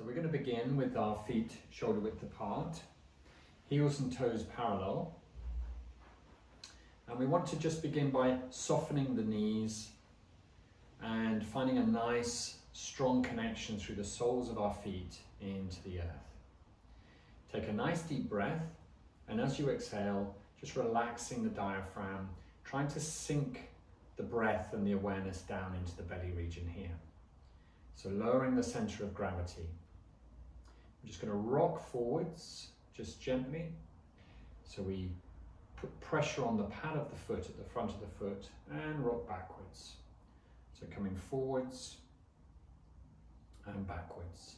So we're going to begin with our feet shoulder width apart, heels and toes parallel. And we want to just begin by softening the knees and finding a nice, strong connection through the soles of our feet into the earth. Take a nice deep breath, and as you exhale, just relaxing the diaphragm, trying to sink the breath and the awareness down into the belly region here. So lowering the center of gravity. I'm just going to rock forwards, just gently. So we put pressure on the pad of the foot at the front of the foot and rock backwards. So coming forwards and backwards.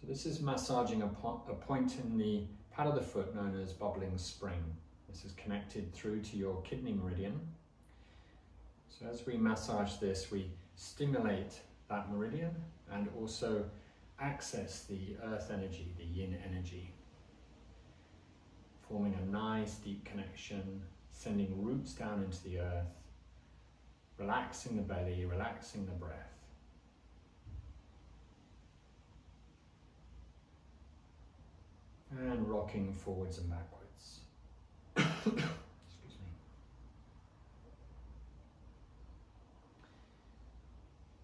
So this is massaging a point in the pad of the foot known as bubbling spring. This is connected through to your kidney meridian. So as we massage this, we stimulate that meridian and also access the earth energy, the yin energy, forming a nice deep connection, sending roots down into the earth, relaxing the belly, relaxing the breath. And rocking forwards and backwards. Excuse me.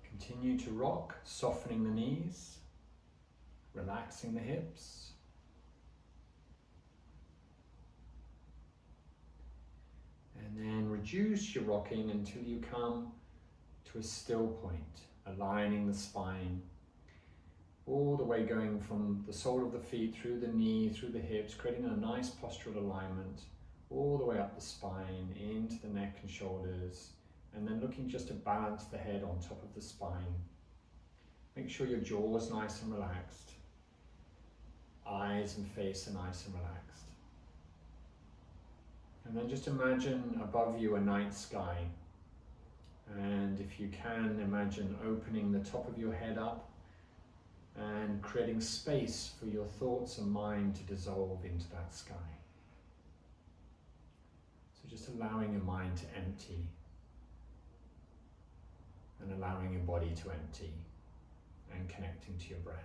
Continue to rock, softening the knees, relaxing the hips. And then reduce your rocking until you come to a still point, aligning the spine, all the way going from the sole of the feet, through the knee, through the hips, creating a nice postural alignment, all the way up the spine, into the neck and shoulders, and then looking just to balance the head on top of the spine. Make sure your jaw is nice and relaxed. Eyes and face are nice and relaxed. And then just imagine above you a night sky. And if you can, imagine opening the top of your head up and creating space for your thoughts and mind to dissolve into that sky. So just allowing your mind to empty and allowing your body to empty and connecting to your breath.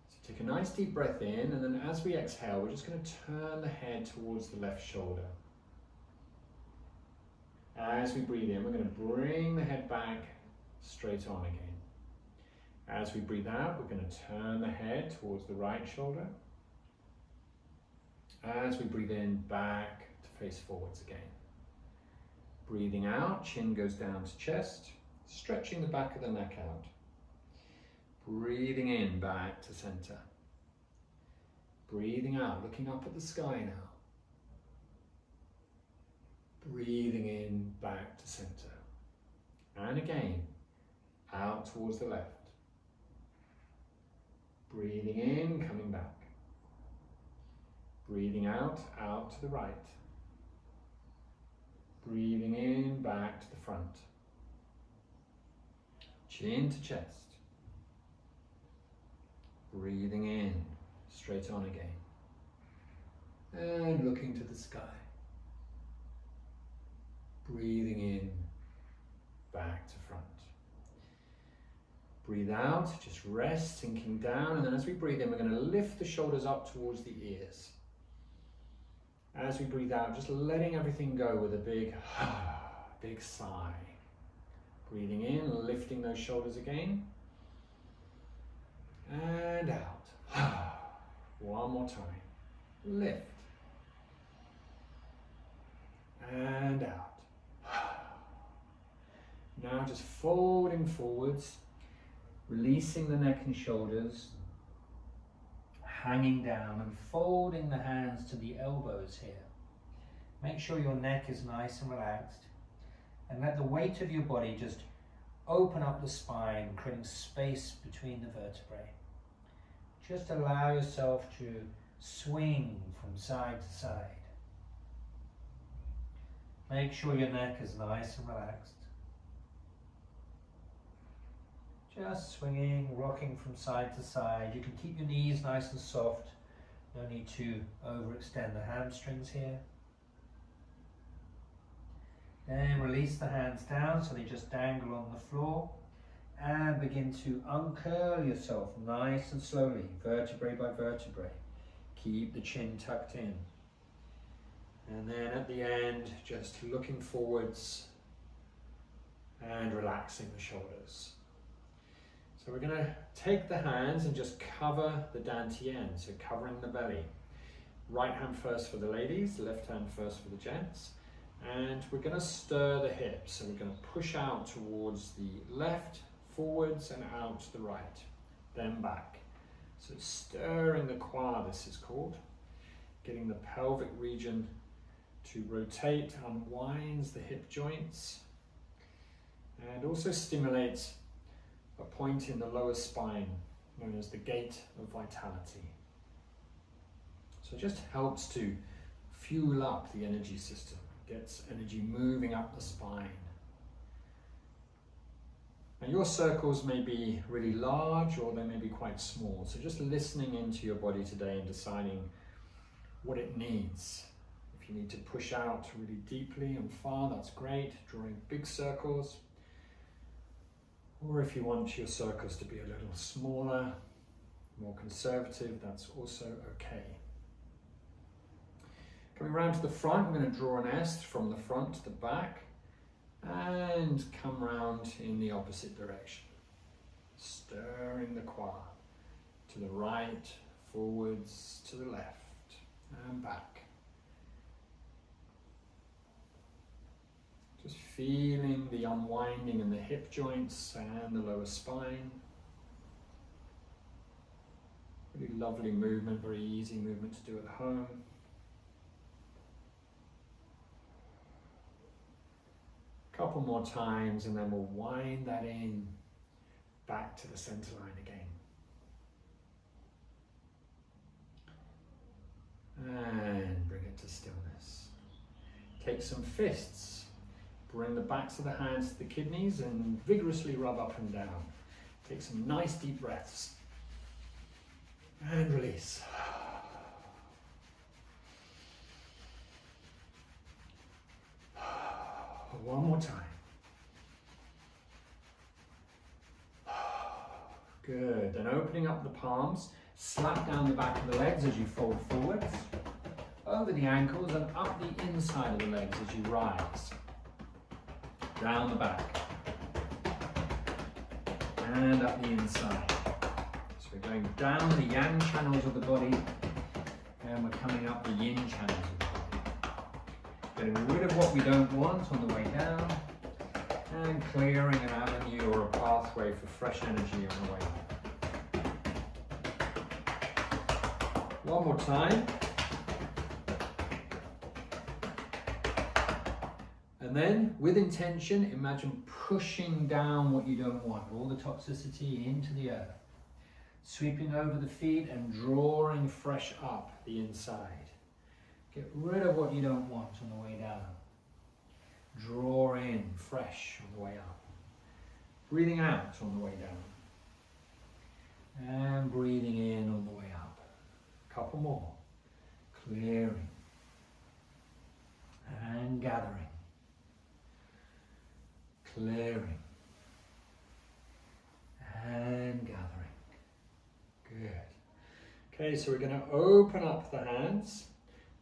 So take a nice deep breath in, and then as we exhale, we're just going to turn the head towards the left shoulder. As we breathe in, we're going to bring the head back straight on again. As we breathe out, we're going to turn the head towards the right shoulder. As we breathe in, back to face forwards again. Breathing out, chin goes down to chest, stretching the back of the neck out. Breathing in, back to center. Breathing out, looking up at the sky now. Breathing in, back to center. And again, out towards the left. Breathing in, coming back. Breathing out, out to the right. Breathing in, back to the front. Chin to chest. Breathing in, straight on again. And looking to the sky. Breathing in, back to front. Breathe out, just rest, sinking down, and then as we breathe in, we're going to lift the shoulders up towards the ears. As we breathe out, just letting everything go with a big, big sigh. Breathing in, lifting those shoulders again. And out. One more time. Lift. And out. Now just folding forwards, releasing the neck and shoulders, hanging down and folding the hands to the elbows here. Make sure your neck is nice and relaxed, and let the weight of your body just open up the spine, creating space between the vertebrae. Just allow yourself to swing from side to side. Make sure your neck is nice and relaxed. Just swinging, rocking from side to side. You can keep your knees nice and soft. No need to overextend the hamstrings here. Then release the hands down so they just dangle on the floor. And begin to uncurl yourself nice and slowly, vertebrae by vertebrae. Keep the chin tucked in. And then at the end, just looking forwards and relaxing the shoulders. So we're going to take the hands and just cover the dantian, so covering the belly. Right hand first for the ladies, left hand first for the gents. And we're going to stir the hips. So we're going to push out towards the left, forwards and out to the right, then back. So stirring the qua, this is called. Getting the pelvic region to rotate, unwinds the hip joints, and also stimulates a point in the lower spine known as the gate of vitality. So it just helps to fuel up the energy system, gets energy moving up the spine. And your circles may be really large or they may be quite small. So just listening into your body today and deciding what it needs. If you need to push out really deeply and far, that's great, drawing big circles. Or if you want your circles to be a little smaller, more conservative, that's also okay. Coming around to the front, I'm going to draw an S from the front to the back and come round in the opposite direction. Stirring the qua to the right, forwards, to the left and back. Just feeling the unwinding in the hip joints and the lower spine. Really lovely movement, very easy movement to do at home. Couple more times and then we'll wind that in back to the center line again. And bring it to stillness. Take some fists. Bring the backs of the hands to the kidneys and vigorously rub up and down. Take some nice deep breaths. And release. One more time. Good. Then opening up the palms, slap down the back of the legs as you fold forwards, over the ankles and up the inside of the legs as you rise. Down the back and up the inside. So we're going down the yang channels of the body and we're coming up the yin channels of the body. Getting rid of what we don't want on the way down and clearing an avenue or a pathway for fresh energy on the way up. One more time. And then, with intention, imagine pushing down what you don't want, all the toxicity into the earth. Sweeping over the feet and drawing fresh up the inside. Get rid of what you don't want on the way down. Draw in fresh on the way up. Breathing out on the way down. And breathing in on the way up. A couple more. Clearing. And gathering. Clearing and gathering. Good. Okay, so we're going to open up the hands,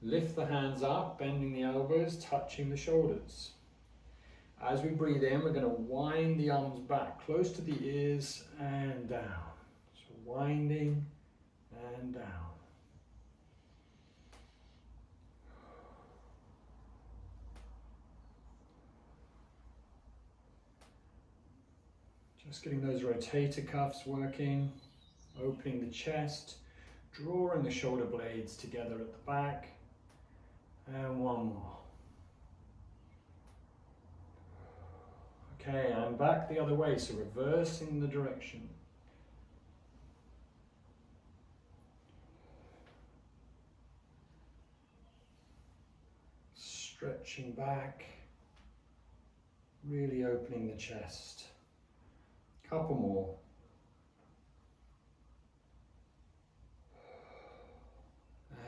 lift the hands up, bending the elbows, touching the shoulders. As we breathe in, we're going to wind the arms back close to the ears and down. So winding and down. Just getting those rotator cuffs working, opening the chest, drawing the shoulder blades together at the back, and one more. Okay, and back the other way, so reversing the direction. Stretching back, really opening the chest. Couple more.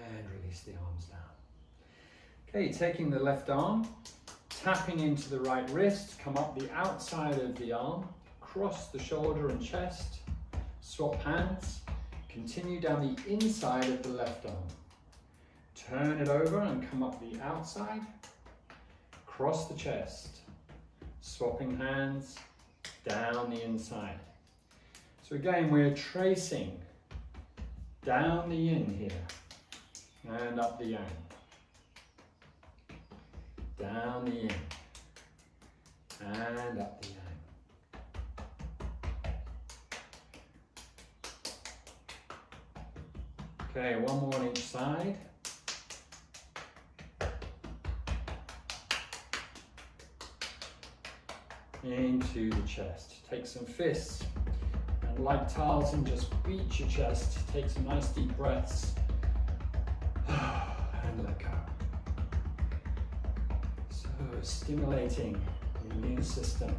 And release the arms down. Okay, taking the left arm, tapping into the right wrist, come up the outside of the arm, across the shoulder and chest. Swap hands. Continue down the inside of the left arm. Turn it over and come up the outside. Cross the chest. Swapping hands down the inside. So again, we're tracing down the yin here and up the yang. Down the yin and up the yang. Okay, one more on each side. Into the chest. Take some fists and like Tarzan, just beat your chest. Take some nice deep breaths and let go. So stimulating the immune system.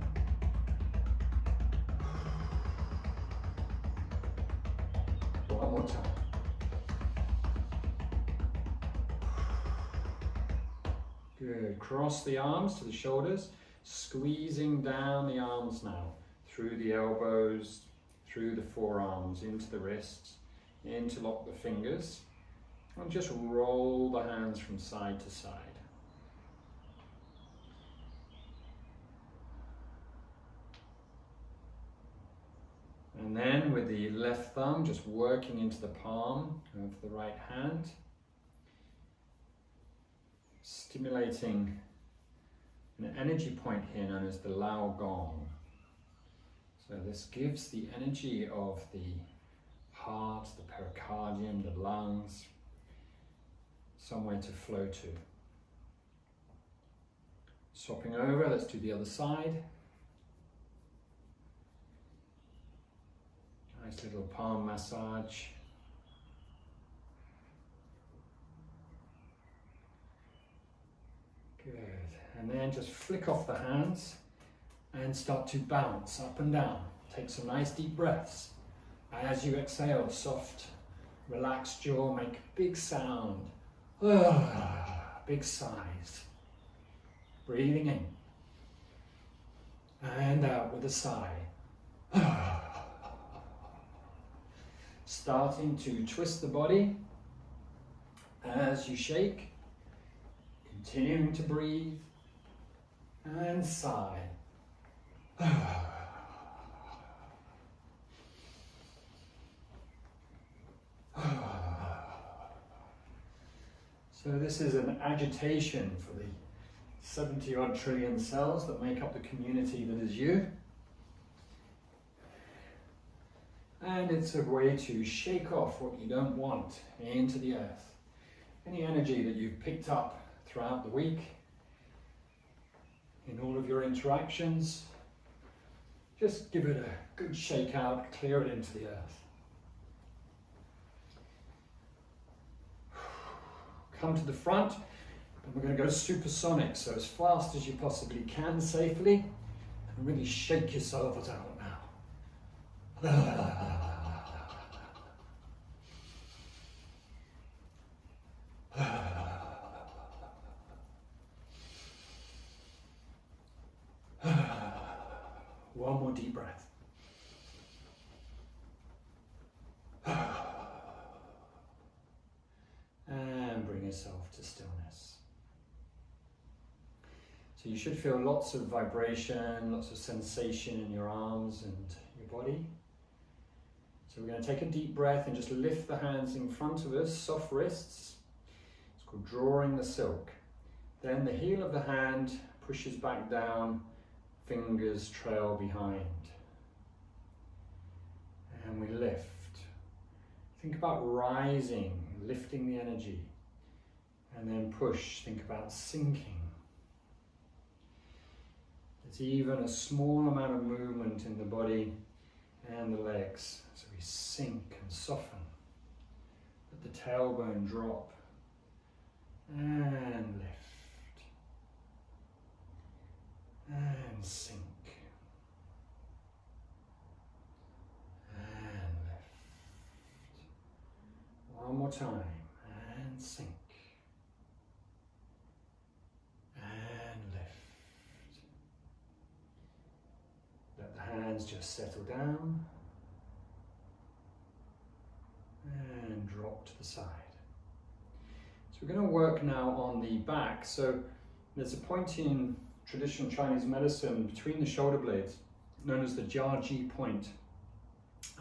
One more time. Good. Cross the arms to the shoulders, squeezing down the arms now, through the elbows, through the forearms, into the wrists, interlock the fingers, and just roll the hands from side to side. And then with the left thumb, just working into the palm of the right hand, stimulating an energy point here known as the Lao Gong. So this gives the energy of the heart, the pericardium, the lungs, somewhere to flow to. Swapping over, let's do the other side. Nice little palm massage. Good. And then just flick off the hands and start to bounce up and down. Take some nice deep breaths. As you exhale, soft, relaxed jaw, make a big sound. Big sighs. Breathing in. And out with a sigh. Starting to twist the body as you shake. Continuing to breathe and sigh. So this is an agitation for the 70 odd trillion cells that make up the community that is you. And it's a way to shake off what you don't want into the earth. Any energy that you've picked up throughout the week, in all of your interactions, just give it a good shake out, clear it into the earth. Come to the front, and we're going to go supersonic, so as fast as you possibly can safely, and really shake yourselves out now. One more deep breath. And bring yourself to stillness. So you should feel lots of vibration, lots of sensation in your arms and your body. So we're going to take a deep breath and just lift the hands in front of us, soft wrists. It's called drawing the silk. Then the heel of the hand pushes back down, fingers trail behind. And we lift. Think about rising, lifting the energy. And then push, think about sinking. There's even a small amount of movement in the body and the legs. So we sink and soften. Let the tailbone drop. And lift. And sink. And lift. One more time. And sink. And lift. Let the hands just settle down and drop to the side. So we're going to work now on the back. So there's a point in traditional Chinese medicine between the shoulder blades known as the jiaji point.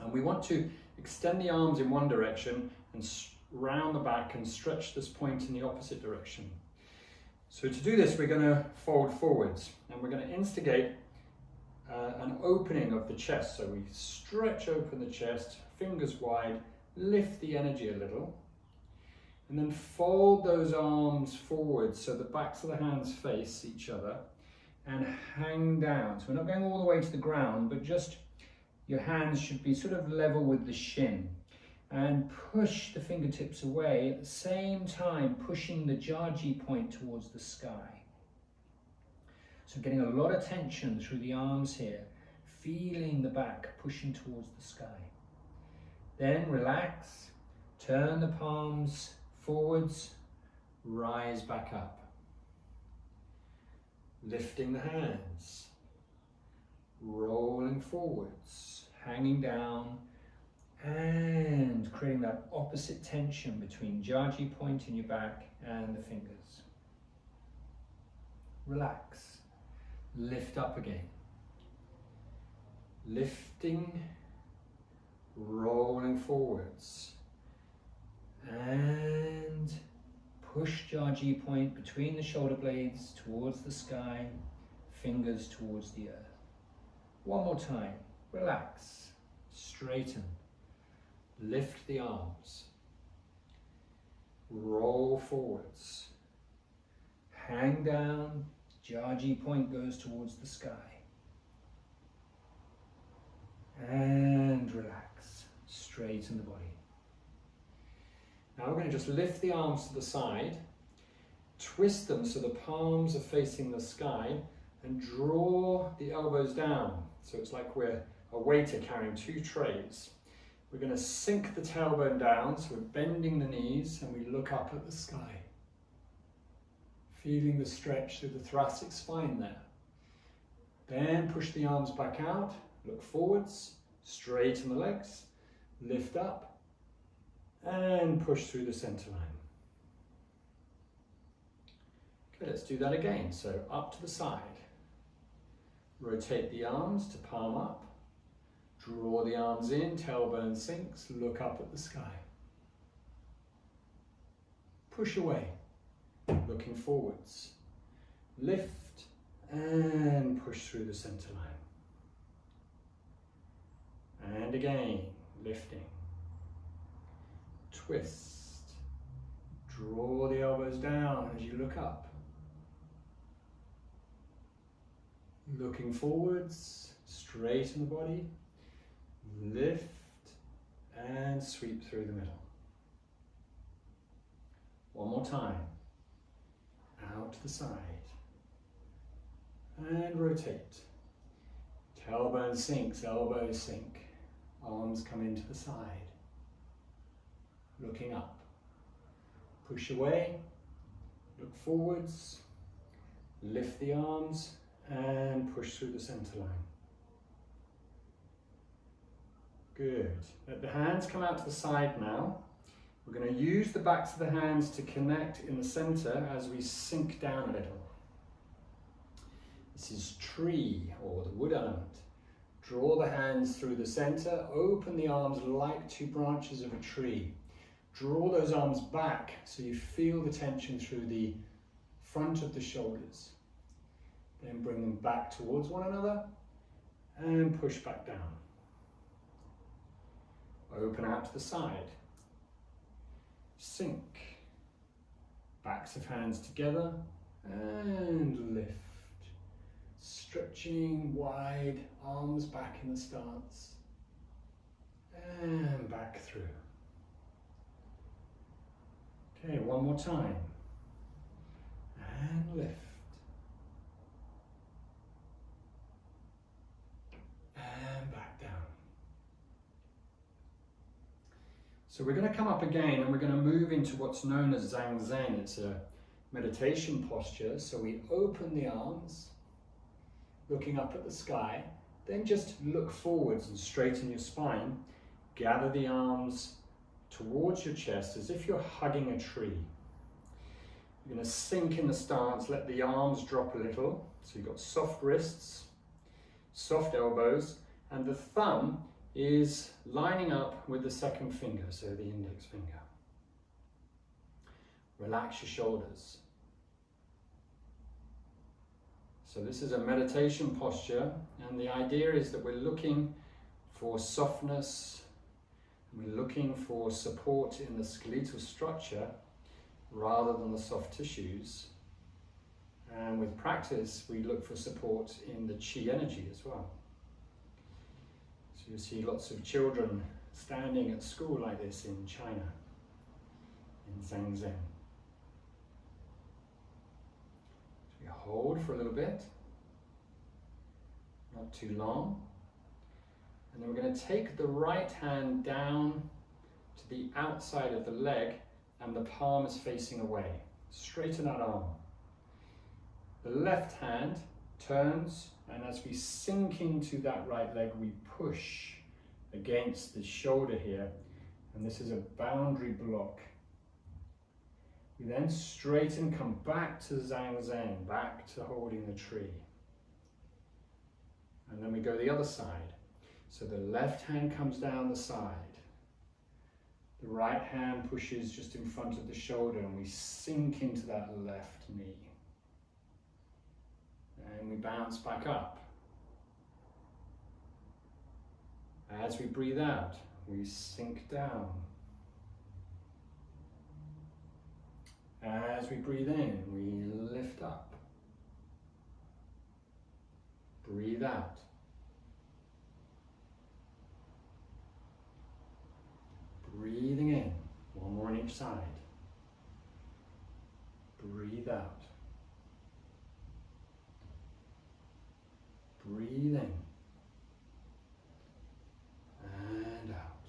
And we want to extend the arms in one direction and round the back and stretch this point in the opposite direction. So to do this, we're going to fold forwards and we're going to instigate an opening of the chest. So we stretch open the chest, fingers wide, lift the energy a little, and then fold those arms forward so the backs of the hands face each other and hang down. So we're not going all the way to the ground, but just your hands should be sort of level with the shin. And push the fingertips away, at the same time pushing the jiaji point towards the sky. So getting a lot of tension through the arms here, feeling the back pushing towards the sky. Then relax, turn the palms forwards, rise back up. Lifting the hands, rolling forwards, hanging down, and creating that opposite tension between jiaji point in your back and the fingers. Relax. Lift up again. Lifting, rolling forwards. And push jiaji point between the shoulder blades towards the sky, fingers towards the earth. One more time. Relax. Straighten. Lift the arms, roll forwards, hang down, jiaji point goes towards the sky, and relax, straighten the body. Now we're going to just lift the arms to the side, twist them so the palms are facing the sky, and draw the elbows down. So it's like we're a waiter carrying two trays. We're going to sink the tailbone down, so we're bending the knees and we look up at the sky. Feeling the stretch through the thoracic spine there. Then push the arms back out, look forwards, straighten the legs, lift up and push through the center line. Okay, let's do that again. So up to the side. Rotate the arms to palm up. Draw the arms in, tailbone sinks, look up at the sky. Push away, looking forwards. Lift and push through the center line. And again, lifting. Twist. Draw the elbows down as you look up. Looking forwards, straighten the body. Lift and sweep through the middle. One more time. Out to the side. And rotate. Tailbone sinks, elbows sink. Arms come into the side. Looking up. Push away. Look forwards. Lift the arms and push through the center line. Good. Let the hands come out to the side now. We're going to use the backs of the hands to connect in the center as we sink down a little. This is tree, or the wood element. Draw the hands through the center, open the arms like two branches of a tree. Draw those arms back so you feel the tension through the front of the shoulders. Then bring them back towards one another and push back down. Open out to the side. Sink. Backs of hands together and lift. Stretching wide, arms back in the stance. And back through. Okay, one more time. And lift. And back down. So we're going to come up again and we're going to move into what's known as Zhang Zen. It's a meditation posture. So we open the arms, looking up at the sky, Then just look forwards and straighten your spine. Gather the arms towards your chest as if you're hugging a tree. You're going to sink in the stance, let the arms drop a little. So you've got soft wrists, soft elbows, and the thumb is lining up with the second finger, so the index finger. Relax your shoulders. So this is a meditation posture, and the idea is that we're looking for softness, we're looking for support in the skeletal structure rather than the soft tissues. And with practice, we look for support in the Qi energy as well. So you see lots of children standing at school like this in China, in Zhangzhen. So we hold for a little bit, not too long. And then we're going to take the right hand down to the outside of the leg and the palm is facing away. Straighten that arm. The left hand turns, and as we sink into that right leg, we push against the shoulder here, and this is a boundary block. We then straighten, come back to Zhangzhen, back to holding the tree. And then we go the other side. So the left hand comes down the side. The right hand pushes just in front of the shoulder, and we sink into that left knee. And we bounce back up. As we breathe out, we sink down. As we breathe in, we lift up. Breathe out. Breathing in, one more on each side. Breathe out. Breathe in. And out.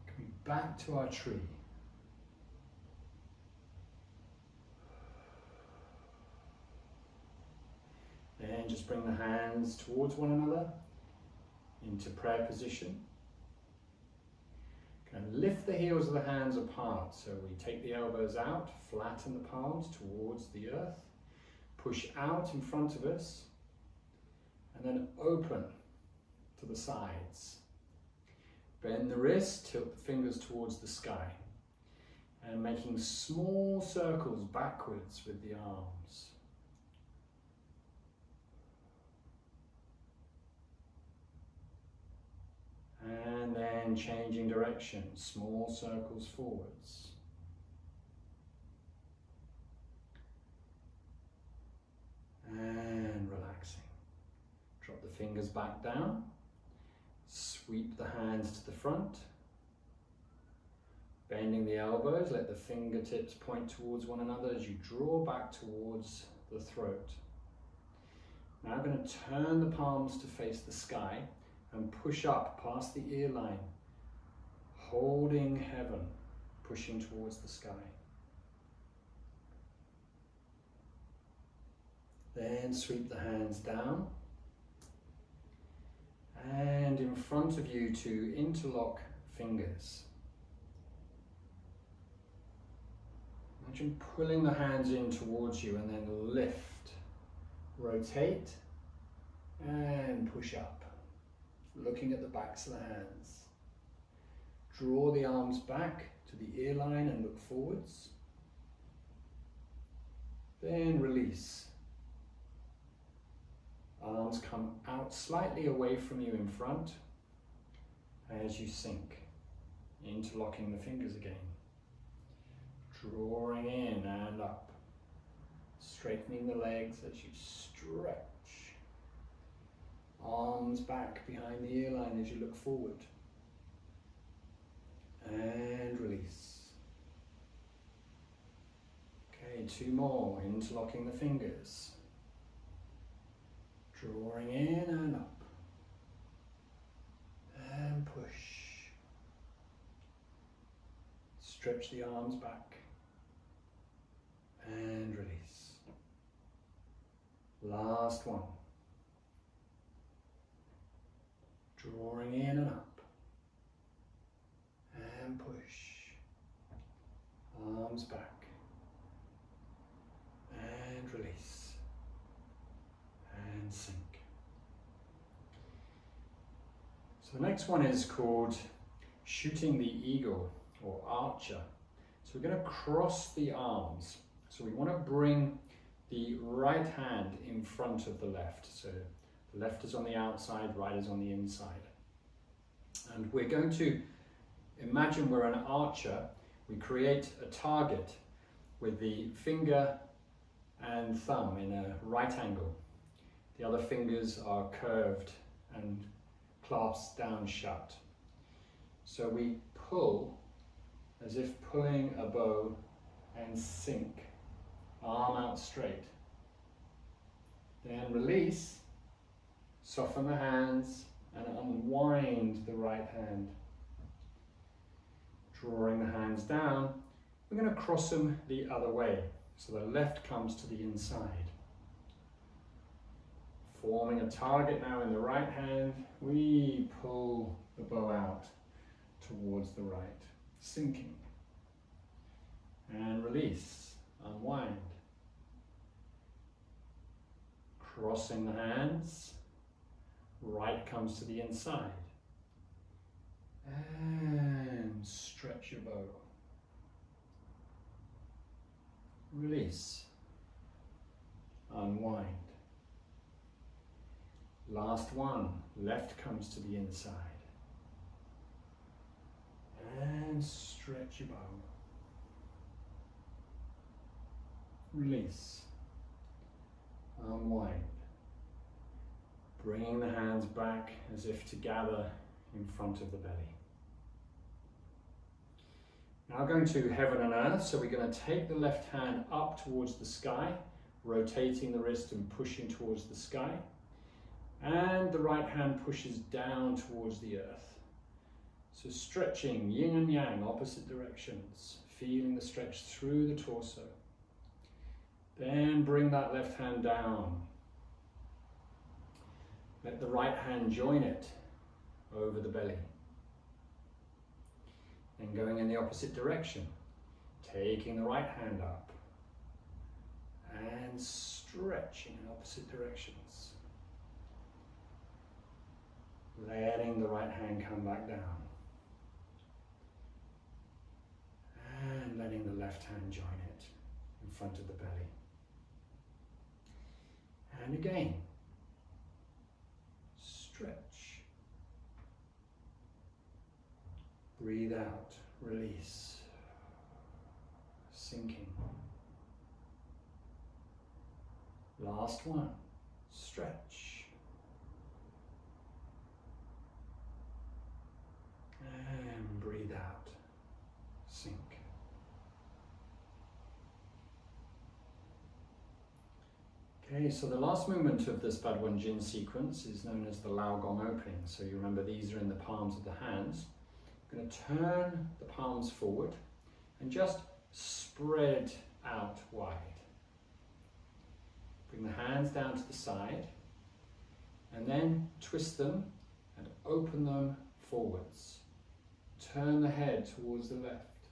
Coming back to our tree. Then just bring the hands towards one another into prayer position. And lift the heels of the hands apart. So we take the elbows out, flatten the palms towards the earth, push out in front of us, and then open to the sides. Bend the wrist, tilt the fingers towards the sky, and making small circles backwards with the arms. And then changing direction, small circles forwards. And relaxing. Drop the fingers back down. Sweep the hands to the front. Bending the elbows, let the fingertips point towards one another as you draw back towards the throat. Now I'm going to turn the palms to face the sky and push up past the ear line, holding heaven, pushing towards the sky. Then sweep the hands down, and in front of you to interlock fingers. Imagine pulling the hands in towards you and then lift, rotate, and push up. Looking at the backs of the hands. Draw the arms back to the ear line and look forwards. Then release. Arms come out slightly away from you in front as you sink, interlocking the fingers again. Drawing in and up. Straightening the legs as you stretch. Arms back behind the ear line as you look forward. And release. Okay, two more, interlocking the fingers. Drawing in and up. And push. Stretch the arms back. And release. Last one. Drawing in and up. And push. Arms back. And release. And sink. So the next one is called shooting the eagle or archer. So we're going to cross the arms. So we want to bring the right hand in front of the left. So the left is on the outside, right is on the inside. And we're going to imagine we're an archer. We create a target with the finger and thumb in a right angle. The other fingers are curved and clasped down shut. So we pull as if pulling a bow and sink. Arm out straight. Then release, soften the hands and unwind the right hand. Drawing the hands down, we're going to cross them the other way. So the left comes to the inside. Forming a target now in the right hand, we pull the bow out towards the right, sinking. And release, unwind. Crossing the hands, right comes to the inside. And stretch your bow. Release, unwind. Last one, left comes to the inside. And stretch your bow. Release, unwind. Bringing the hands back as if to gather in front of the belly. Now going to heaven and earth, so we're going to take the left hand up towards the sky, rotating the wrist and pushing towards the sky. And the right hand pushes down towards the earth. So stretching yin and yang, opposite directions, feeling the stretch through the torso. Then bring that left hand down. Let the right hand join it over the belly. Then going in the opposite direction, taking the right hand up and stretching in opposite directions. Letting the right hand come back down. And letting the left hand join it in front of the belly. And again, stretch. Breathe out, release, sinking. Last one, stretch. And breathe out, sink. Okay, so the last movement of this Badwan Jin sequence is known as the Lao Gong opening. So you remember these are in the palms of the hands. I'm going to turn the palms forward and just spread out wide. Bring the hands down to the side and then twist them and open them forwards. Turn the head towards the left.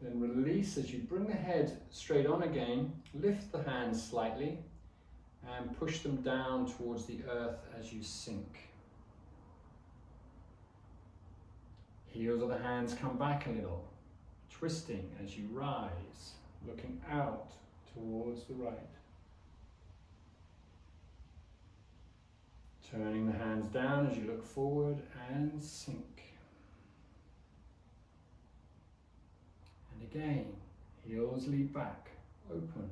Then release as you bring the head straight on again. Lift the hands slightly and push them down towards the earth as you sink. Heels of the hands come back a little, twisting as you rise, looking out towards the right. Turning the hands down as you look forward and sink. And again, heels lead back, open,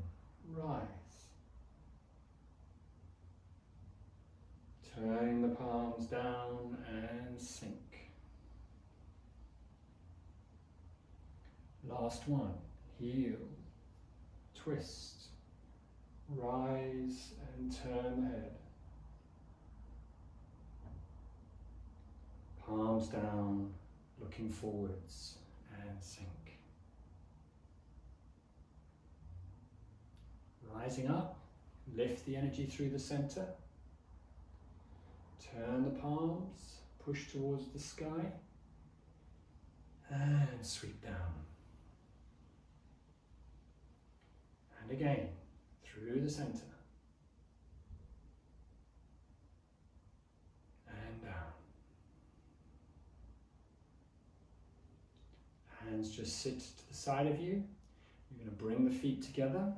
rise. Turning the palms down and sink. Last one, heel, twist, rise and turn the head. Palms down, looking forwards and sink. Rising up, lift the energy through the center. Turn the palms, push towards the sky, and sweep down. And again, through the center. And down. Hands just sit to the side of you. You're going to bring the feet together.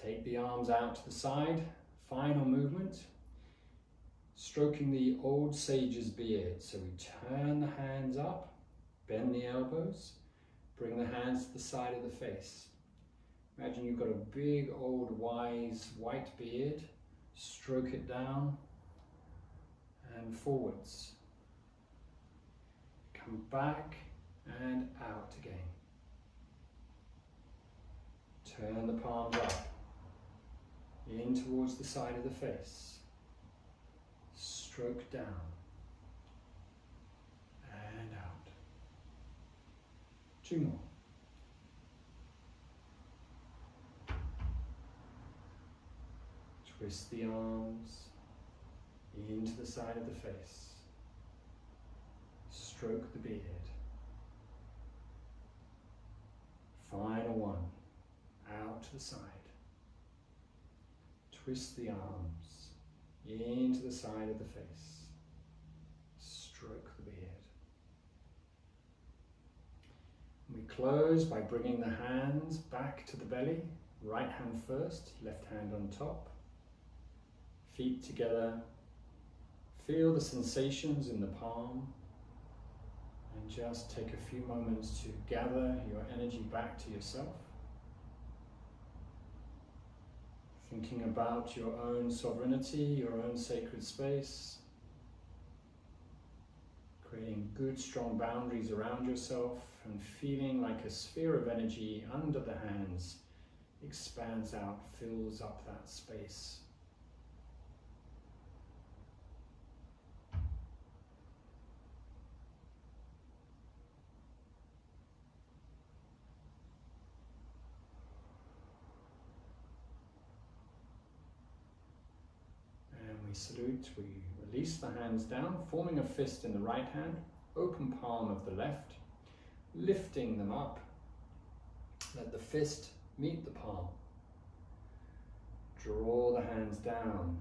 Take the arms out to the side. Final movement. Stroking the old sage's beard. So we turn the hands up, bend the elbows, bring the hands to the side of the face. Imagine you've got a big old wise white beard. Stroke it down and forwards. Come back and out again. Turn the palms up, in towards the side of the face. Stroke down and out. 2 more. Twist the arms into the side of the face. Stroke the beard. Final one. Out to the side. Twist the arms into the side of the face. Stroke the beard. We close by bringing the hands back to the belly. Right hand first, left hand on top. Feet together. Feel the sensations in the palm. And just take a few moments to gather your energy back to yourself. Thinking about your own sovereignty, your own sacred space. Creating good, strong boundaries around yourself and feeling like a sphere of energy under the hands expands out, fills up that space. Salute, we release the hands down, forming a fist in the right hand, open palm of the left, lifting them up. Let the fist meet the palm. Draw the hands down,